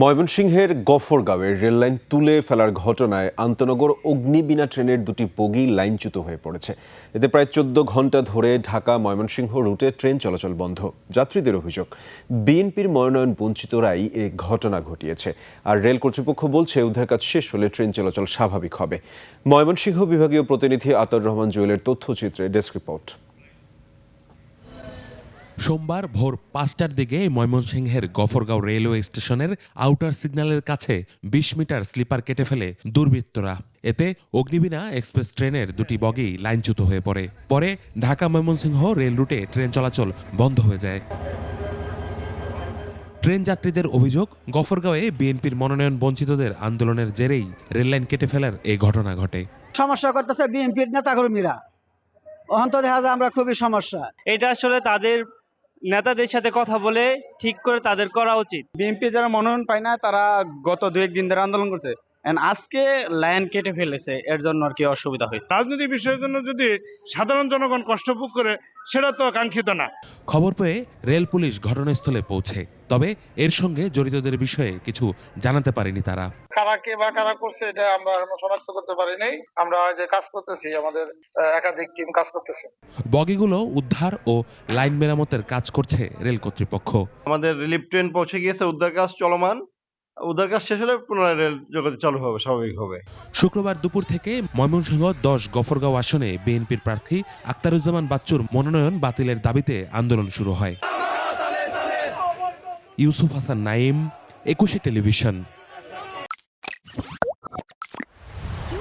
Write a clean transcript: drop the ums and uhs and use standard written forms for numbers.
ময়মনসিংহের গফরগাঁওয়ে রেললাইন তুলে ফেলার ঘটনায় আন্তনগর অগ্নিবীণা ট্রেনের দুটি বগি লাইনচ্যুত হয়ে পড়েছে। এতে প্রায় ১৪ ঘন্টা ধরে ঢাকা ময়মনসিংহ রুটে ট্রেন চলাচল বন্ধ। যাত্রীদের অভিযোগ, বিএনপির মনোনয়ন বঞ্চিতরাই এ ঘটনা ঘটিয়েছে। আর রেল কর্তৃপক্ষ বলছে উদ্ধার কাজ শেষ হলে ট্রেন চলাচল স্বাভাবিক হবে। ময়মনসিংহ বিভাগীয় প্রতিনিধি আতর রহমান জুয়েলের তথ্যচিত্রে ডেস্ক রিপোর্ট। সোমবার ভোর ৫টার দিকে ময়মনসিংহের গফরগাঁও রেলওয়ে স্টেশনের আউটার সিগন্যালের কাছে ২০ মিটার স্লিপার কেটে ফেলে দুর্বৃত্তরা। এতে অগ্নিবীণা এক্সপ্রেস ট্রেনের দুটি বগি লাইনচ্যুত হয়ে পড়ে। পরে ঢাকা ময়মনসিংহ রেল রুটে ট্রেন চলাচল বন্ধ হয়ে যায়। ট্রেন যাত্রীদের অভিযোগ, গফরগাঁওয়ে বিএনপির মনোনয়ন বঞ্চিতদের আন্দোলনের জেরেই রেললাইন কেটে ফেলার এই ঘটনা ঘটে। সমস্যা করতেছে বিএনপির নেতাকর্মীরা। অহন্ত দেখা যায় আমরা খুবই সমস্যা। এটা আসলে তাদের নেতাদের সাথে কথা বলে ঠিক করে তাদের করা উচিত। বিএনপি যারা মনোনয়ন পায় না তারা গত ২-১ দিন ধরে আন্দোলন করছে, আজকে লাইন কেটে ফেলেছে, এর জন্য আর কি অসুবিধা হয়েছে। রাজনৈতিক বিষয়ের জন্য যদি সাধারণ জনগণ কষ্ট ভোগ করে, সেটা তো কাঙ্ক্ষিত না। খবর পেয়ে রেল পুলিশ ঘটনাস্থলে পৌঁছে, তবে এর সঙ্গে জড়িতদের বিষয়ে কিছু জানাতে পারেনি তারা। কারা কে বা কারা করছে এটা আমরা এখনো শনাক্ত করতে পারি নাই। আমরা যে কাজ করতেছি, আমাদের একাধিক টিম কাজ করতেছে। বগিগুলো উদ্ধার ও লাইন মেরামতের কাজ করছে রেল কর্তৃপক্ষ। আমাদের রিলিফ ট্রেন পৌঁছে গিয়েছে, উদ্ধার কাজ চলমান। উদ্ধার কাজ শেষ হলে পুনরায় রেল যোগাযোগ চালু হবে স্বাভাবিকভাবে। শুক্রবার দুপুর থেকে ময়মনসিংহ ১০ গফরগাঁও আসনে বিএনপির প্রার্থী আখতারুজ্জামান বাচ্চুর মনোনয়ন বাতিলের দাবিতে আন্দোলন শুরু হয়। ইউসুফ হাসান নাইম, ২১ টেলিভিশন।